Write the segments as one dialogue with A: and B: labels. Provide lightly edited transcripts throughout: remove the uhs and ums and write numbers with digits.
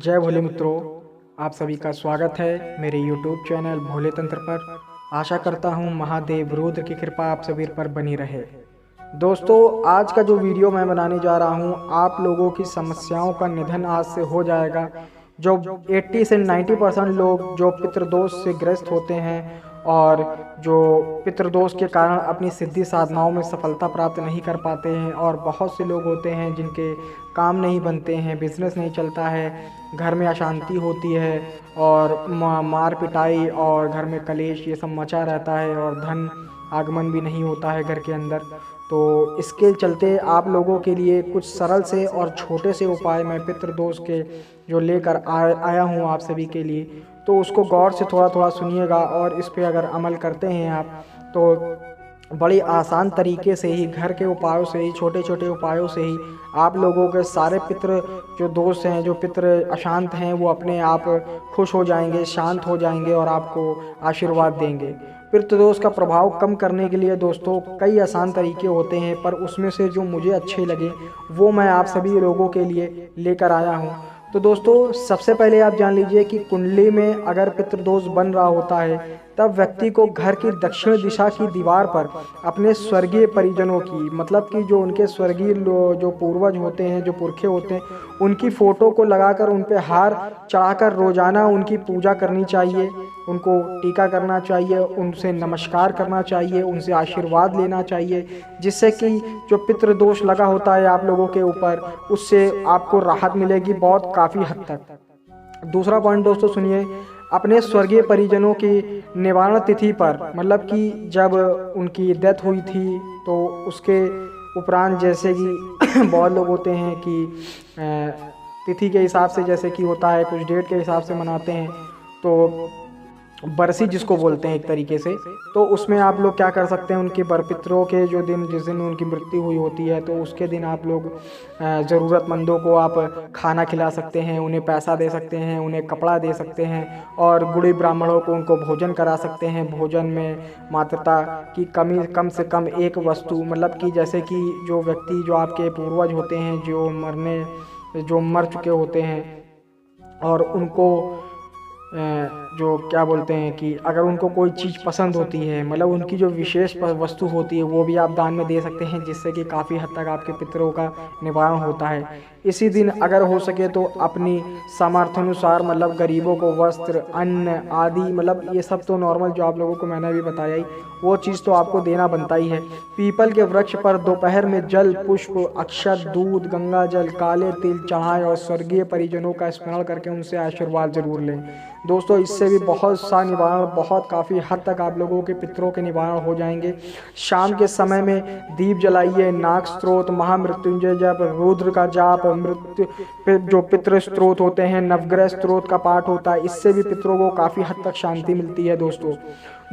A: जय भोले मित्रों, आप सभी का स्वागत है मेरे YouTube चैनल भोले तंत्र पर। आशा करता हूँ महादेव रुद्र की कृपा आप सभी पर बनी रहे। दोस्तों, आज का जो वीडियो मैं बनाने जा रहा हूँ, आप लोगों की समस्याओं का निधन आज से हो जाएगा। जो 80 से 90% लोग जो पितृदोष से ग्रस्त होते हैं और जो पितृदोष के कारण अपनी सिद्धि साधनाओं में सफलता प्राप्त नहीं कर पाते हैं, और बहुत से लोग होते हैं जिनके काम नहीं बनते हैं, बिजनेस नहीं चलता है, घर में अशांति होती है और मार पिटाई और घर में कलेश ये सब मचा रहता है और धन आगमन भी नहीं होता है घर के अंदर। तो इसके चलते आप लोगों के लिए कुछ सरल से और छोटे से उपाय मैं पितृदोष के जो लेकर आया हूँ आप सभी के लिए। तो उसको गौर से थोड़ा थोड़ा सुनिएगा और इस पे अगर अमल करते हैं आप तो बड़ी आसान तरीके से ही, घर के उपायों से ही, छोटे छोटे उपायों से ही आप लोगों के सारे पितृ जो दोष हैं, जो पितृ अशांत हैं, वो अपने आप खुश हो जाएंगे, शांत हो जाएंगे और आपको आशीर्वाद देंगे। पितृदोष का प्रभाव कम करने के लिए दोस्तों कई आसान तरीके होते हैं, पर उसमें से जो मुझे अच्छे लगे वो मैं आप सभी लोगों के लिए लेकर आया हूँ। तो दोस्तों, सबसे पहले आप जान लीजिए कि कुंडली में अगर पितृदोष बन रहा होता है तब व्यक्ति को घर की दक्षिण दिशा की दीवार पर अपने स्वर्गीय परिजनों की, मतलब कि जो उनके स्वर्गीय जो पूर्वज होते हैं, जो पुरखे होते हैं, उनकी फ़ोटो को लगाकर उन पे हार चढ़ाकर रोज़ाना उनकी पूजा करनी चाहिए, उनको टीका करना चाहिए, उनसे नमस्कार करना चाहिए, उनसे आशीर्वाद लेना चाहिए, जिससे कि जो पितृदोष लगा होता है आप लोगों के ऊपर, उससे आपको राहत मिलेगी बहुत काफ़ी हद तक। दूसरा पॉइंट दोस्तों सुनिए, अपने स्वर्गीय परिजनों की निवारण तिथि पर, मतलब कि जब उनकी डेथ हुई थी तो उसके उपरांत, जैसे कि बहुत लोग होते हैं कि तिथि के हिसाब से, जैसे कि होता है कुछ डेट के हिसाब से मनाते हैं, तो बरसी जिसको बोलते हैं एक तरीके से, तो उसमें आप लोग क्या कर सकते हैं, उनके बरपितरों के जो दिन, जिस दिन उनकी मृत्यु हुई होती है, तो उसके दिन आप लोग ज़रूरतमंदों को आप खाना खिला सकते हैं, उन्हें पैसा दे सकते हैं, उन्हें कपड़ा दे सकते हैं, और गुड़ी ब्राह्मणों को उनको भोजन करा सकते हैं। भोजन में मात्रता की कमी, कम से कम एक वस्तु, मतलब कि जैसे कि जो व्यक्ति, जो आपके पूर्वज होते हैं, जो मर चुके होते हैं, और उनको जो क्या बोलते हैं कि अगर उनको कोई चीज़ पसंद होती है, मतलब उनकी जो विशेष वस्तु होती है, वो भी आप दान में दे सकते हैं, जिससे कि काफ़ी हद तक आपके पितरों का निवारण होता है। इसी दिन अगर हो सके तो अपनी सामर्थ्यानुसार, मतलब गरीबों को वस्त्र, अन्न आदि, मतलब ये सब तो नॉर्मल जो आप लोगों को मैंने अभी बताया ही, वो चीज़ तो आपको देना बनता ही है। पीपल के वृक्ष पर दोपहर में जल, पुष्प, अक्षत, दूध, गंगा जल, काले तिल चढ़ाएं और स्वर्गीय परिजनों का स्मरण करके उनसे आशीर्वाद जरूर लें। दोस्तों, इससे भी बहुत सा निवारण, बहुत काफ़ी हद तक आप लोगों के पितरों के निवारण हो जाएंगे। शाम के समय में दीप जलाइए, नाग स्त्रोत, महामृत्युंजय जप, रुद्र का जाप, जो पितृ स्त्रोत होते हैं, नवग्रह स्त्रोत का पाठ होता है, इससे भी पितरों को काफ़ी हद तक शांति मिलती है।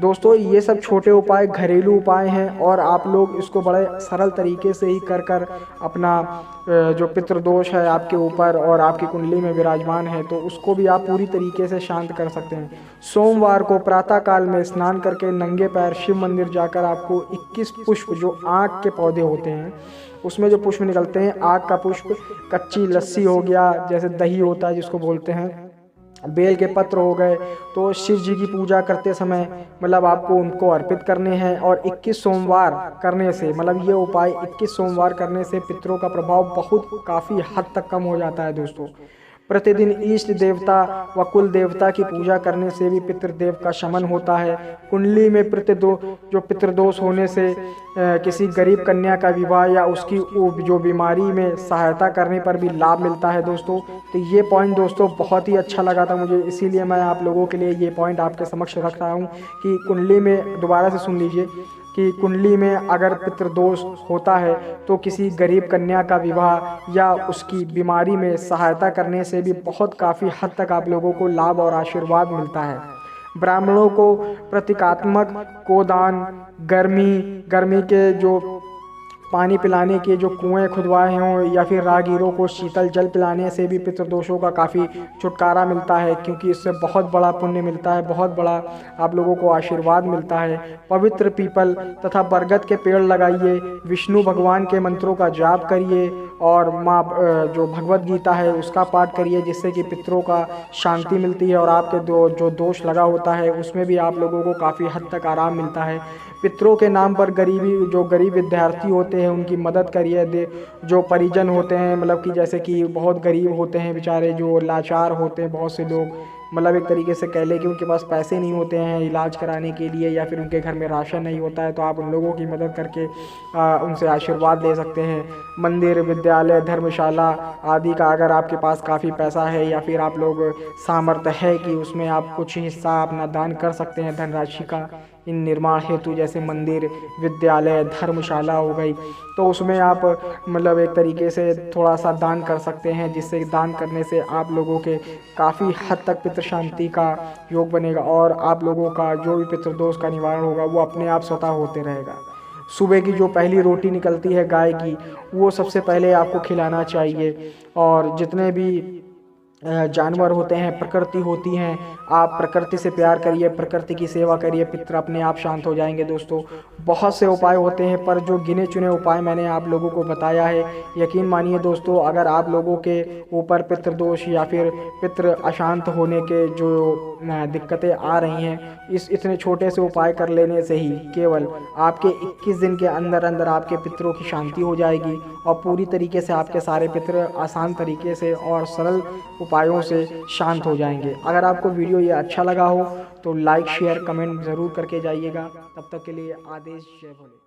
A: दोस्तों ये सब छोटे उपाय, घरेलू उपाय हैं, और आप लोग इसको बड़े सरल तरीके से ही कर अपना जो पितृदोष है आपके ऊपर और आपकी कुंडली में विराजमान है, तो उसको भी आप पूरी तरीके से शांत कर सकते हैं। सोमवार को प्रातः काल में स्नान करके नंगे पैर शिव मंदिर जाकर आपको 21 पुष्प, जो आँख के पौधे होते हैं, उसमें जो पुष्प निकलते हैं, आग का पुष्प, कच्ची लस्सी हो गया, जैसे दही होता है जिसको बोलते हैं, बेल के पत्र हो गए, तो शिव जी की पूजा करते समय मतलब आपको उनको अर्पित करने हैं। और 21 सोमवार करने से, मतलब ये उपाय 21 सोमवार करने से पितरों का प्रभाव बहुत काफ़ी हद तक कम हो जाता है। दोस्तों, प्रतिदिन इष्ट देवता व कुल देवता की पूजा करने से भी पितृदेव का शमन होता है। कुंडली में जो पितृदोष होने से किसी गरीब कन्या का विवाह या उसकी जो बीमारी में सहायता करने पर भी लाभ मिलता है। दोस्तों, तो ये पॉइंट दोस्तों बहुत ही अच्छा लगा था मुझे, इसीलिए मैं आप लोगों के लिए ये पॉइंट आपके समक्ष रख रहा हूँ कि कुंडली में, दोबारा से सुन लीजिए कि कुंडली में अगर पितृदोष होता है तो किसी गरीब कन्या का विवाह या उसकी बीमारी में सहायता करने से भी बहुत काफ़ी हद तक आप लोगों को लाभ और आशीर्वाद मिलता है। ब्राह्मणों को प्रतीकात्मक गोदान, गर्मी के जो पानी पिलाने के जो कुएं खुदवाए हों या फिर राहगीरों को शीतल जल पिलाने से भी पितृदोषों का काफ़ी छुटकारा मिलता है, क्योंकि इससे बहुत बड़ा पुण्य मिलता है, बहुत बड़ा आप लोगों को आशीर्वाद मिलता है। पवित्र पीपल तथा बरगद के पेड़ लगाइए, विष्णु भगवान के मंत्रों का जाप करिए और माँ जो भगवत गीता है उसका पाठ करिए, जिससे कि पितरों का शांति मिलती है और आपके जो दोष लगा होता है उसमें भी आप लोगों को काफ़ी हद तक आराम मिलता है। पितरों के नाम पर जो गरीब विद्यार्थी होते हैं उनकी मदद करिए। जो परिजन होते हैं, मतलब कि जैसे कि बहुत गरीब होते हैं बेचारे, जो लाचार होते हैं, बहुत से लोग मतलब एक तरीके से कह लें कि उनके पास पैसे नहीं होते हैं इलाज कराने के लिए या फिर उनके घर में राशन नहीं होता है, तो आप उन लोगों की मदद करके उनसे आशीर्वाद ले सकते हैं। मंदिर, विद्यालय, धर्मशाला आदि का अगर आपके पास काफ़ी पैसा है या फिर आप लोग सामर्थ्य है कि उसमें आप कुछ हिस्सा अपना दान कर सकते हैं धनराशि का इन निर्माण हेतु, जैसे मंदिर, विद्यालय, धर्मशाला हो गई, तो उसमें आप मतलब एक तरीके से थोड़ा सा दान कर सकते हैं, जिससे दान करने से आप लोगों के काफ़ी हद तक पितृ शांति का योग बनेगा और आप लोगों का जो भी पितृदोष का निवारण होगा वो अपने आप स्वतः होते रहेगा। सुबह की जो पहली रोटी निकलती है गाय की, वो सबसे पहले आपको खिलाना चाहिए। और जितने भी जानवर होते हैं, प्रकृति होती हैं, आप प्रकृति से प्यार करिए, प्रकृति की सेवा करिए, पितर अपने आप शांत हो जाएंगे। दोस्तों, बहुत से उपाय होते हैं, पर जो गिने चुने उपाय मैंने आप लोगों को बताया है, यकीन मानिए दोस्तों, अगर आप लोगों के ऊपर पितृदोष या फिर पितृ अशांत होने के जो दिक्कतें आ रही हैं, इस इतने छोटे से उपाय कर लेने से ही केवल आपके 21 दिन के अंदर अंदर आपके पितरों की शांति हो जाएगी और पूरी तरीके से आपके सारे पितर आसान तरीके से और सरल उपायों से शांत हो जाएंगे। अगर आपको वीडियो ये अच्छा लगा हो तो लाइक, शेयर, कमेंट ज़रूर करके जाइएगा। तब तक के लिए आदेश, जय भोले।